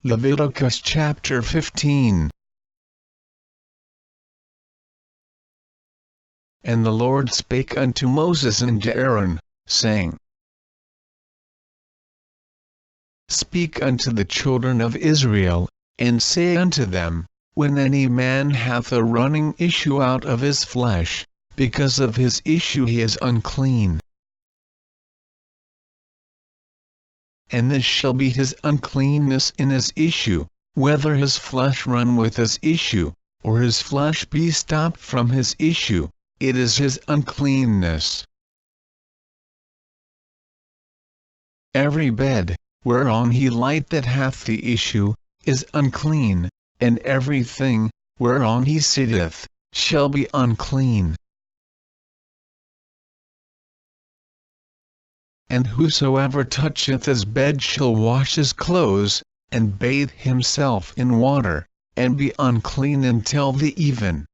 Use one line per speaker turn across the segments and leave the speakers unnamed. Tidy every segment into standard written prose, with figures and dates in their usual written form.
Leviticus Chapter 15. And the Lord spake unto Moses and to Aaron, saying, Speak unto the children of Israel, and say unto them, When any man hath a running issue out of his flesh, because of his issue he is unclean. And this shall be his uncleanness in his issue, whether his flesh run with his issue, or his flesh be stopped from his issue, it is his uncleanness. Every bed, whereon he light that hath the issue, is unclean, and everything, whereon he sitteth, shall be unclean. And whosoever toucheth his bed shall wash his clothes, and bathe himself in water, and be unclean until the even.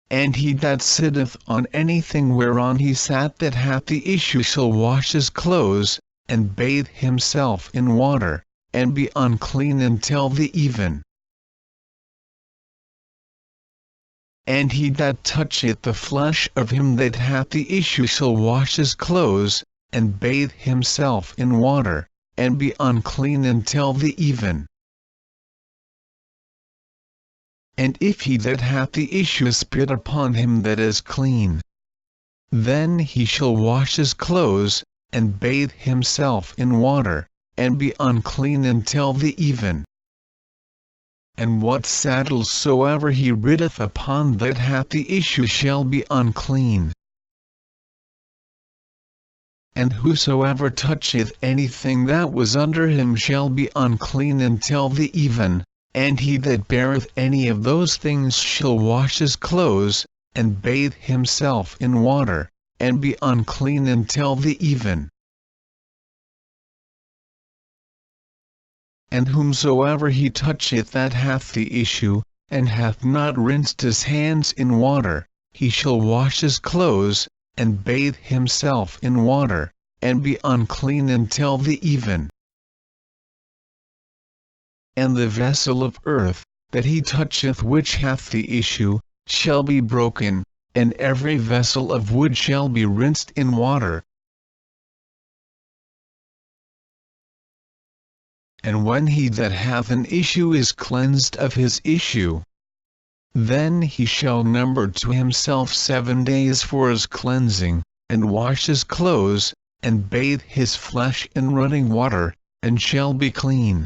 And he that sitteth on anything whereon he sat that hath the issue shall wash his clothes, and bathe himself in water, and be unclean until the even. And he that toucheth the flesh of him that hath the issue shall wash his clothes, and bathe himself in water, and be unclean until the even. And if he that hath the issue spit upon him that is clean, then he shall wash his clothes, and bathe himself in water, and be unclean until the even. And what saddle soever he rideth upon that hath the issue shall be unclean. And whosoever toucheth anything that was under him shall be unclean until the even, and he that beareth any of those things shall wash his clothes, and bathe himself in water, and be unclean until the even. And whomsoever he toucheth that hath the issue, and hath not rinsed his hands in water, he shall wash his clothes, and bathe himself in water, and be unclean until the even. And the vessel of earth, that he toucheth which hath the issue, shall be broken, and every vessel of wood shall be rinsed in water. And when he that hath an issue is cleansed of his issue, then he shall number to himself 7 days for his cleansing, and wash his clothes, and bathe his flesh in running water, and shall be clean.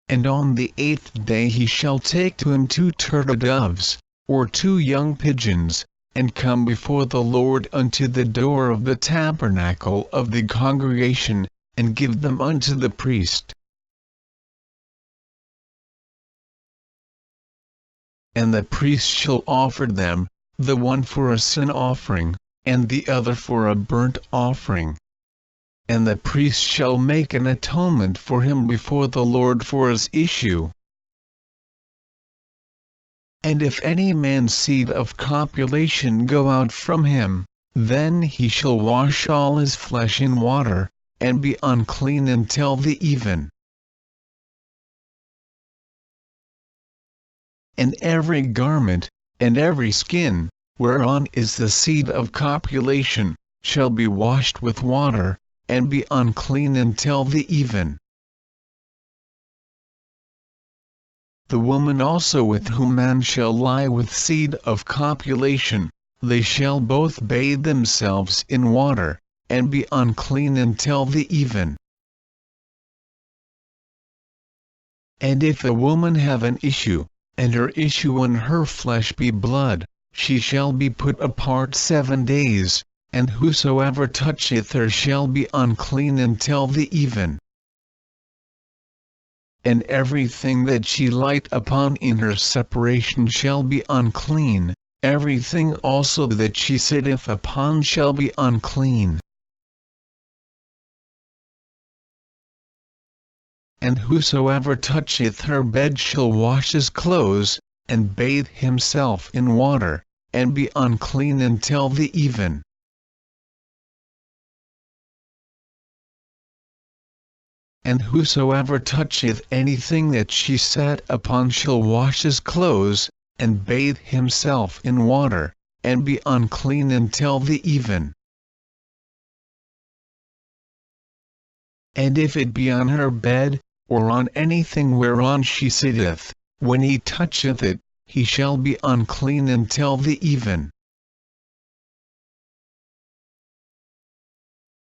And on the 8th day he shall take to him 2 turtle-doves, or 2 young pigeons, and come before the Lord unto the door of the tabernacle of the congregation, and give them unto the priest. And the priest shall offer them, the one for a sin offering, and the other for a burnt offering. And the priest shall make an atonement for him before the Lord for his issue. And if any man's seed of copulation go out from him, then he shall wash all his flesh in water, and be unclean until the even. And every garment, and every skin, whereon is the seed of copulation, shall be washed with water, and be unclean until the even. The woman also with whom man shall lie with seed of copulation, they shall both bathe themselves in water, and be unclean until the even. And if a woman have an issue, and her issue in her flesh be blood, she shall be put apart 7 days, and whosoever toucheth her shall be unclean until the even. And everything that she light upon in her separation shall be unclean, everything also that she sitteth upon shall be unclean. And whosoever toucheth her bed shall wash his clothes, and bathe himself in water, and be unclean until the even. And whosoever toucheth anything that she sat upon shall wash his clothes, and bathe himself in water, and be unclean until the even. And if it be on her bed, or on anything whereon she sitteth, when he toucheth it, he shall be unclean until the even.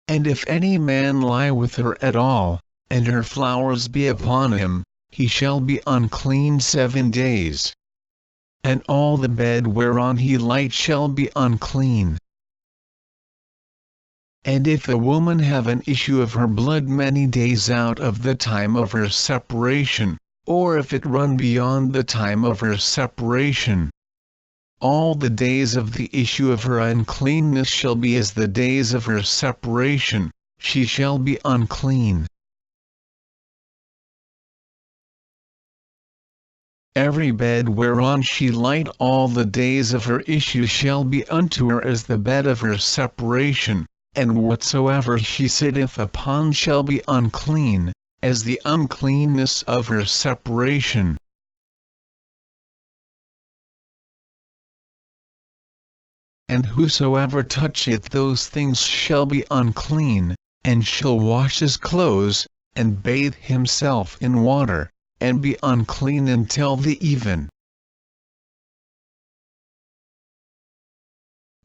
And if any man lie with her at all, and her flowers be upon him, he shall be unclean 7 days. And all the bed whereon he light shall be unclean. And if a woman have an issue of her blood many days out of the time of her separation, or if it run beyond the time of her separation, all the days of the issue of her uncleanness shall be as the days of her separation, she shall be unclean. Every bed whereon she light all the days of her issue shall be unto her as the bed of her separation, and whatsoever she sitteth upon shall be unclean, as the uncleanness of her separation. And whosoever toucheth those things shall be unclean, and shall wash his clothes, and bathe himself in water, and be unclean until the even.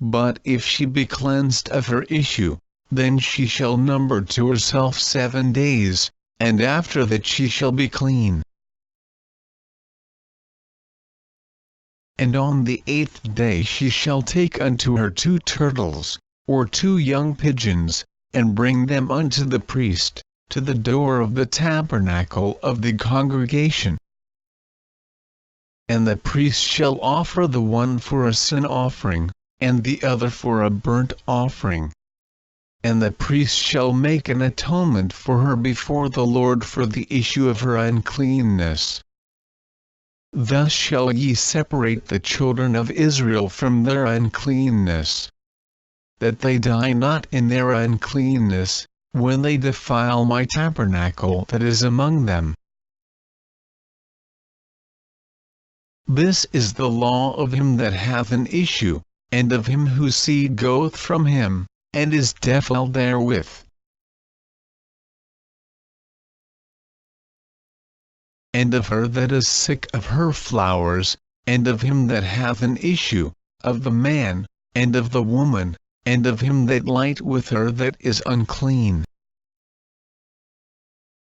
But if she be cleansed of her issue, then she shall number to herself 7 days, and after that she shall be clean. And on the 8th day she shall take unto her 2 turtles, or 2 young pigeons, and bring them unto the priest, to the door of the tabernacle of the congregation. And the priest shall offer the one for a sin offering, and the other for a burnt offering. And the priest shall make an atonement for her before the Lord for the issue of her uncleanness. Thus shall ye separate the children of Israel from their uncleanness, that they die not in their uncleanness, when they defile my tabernacle that is among them. This is the law of him that hath an issue, and of him whose seed goeth from him, and is defiled therewith. And of her that is sick of her flowers, and of him that hath an issue, of the man, and of the woman, and of him that light with her that is unclean.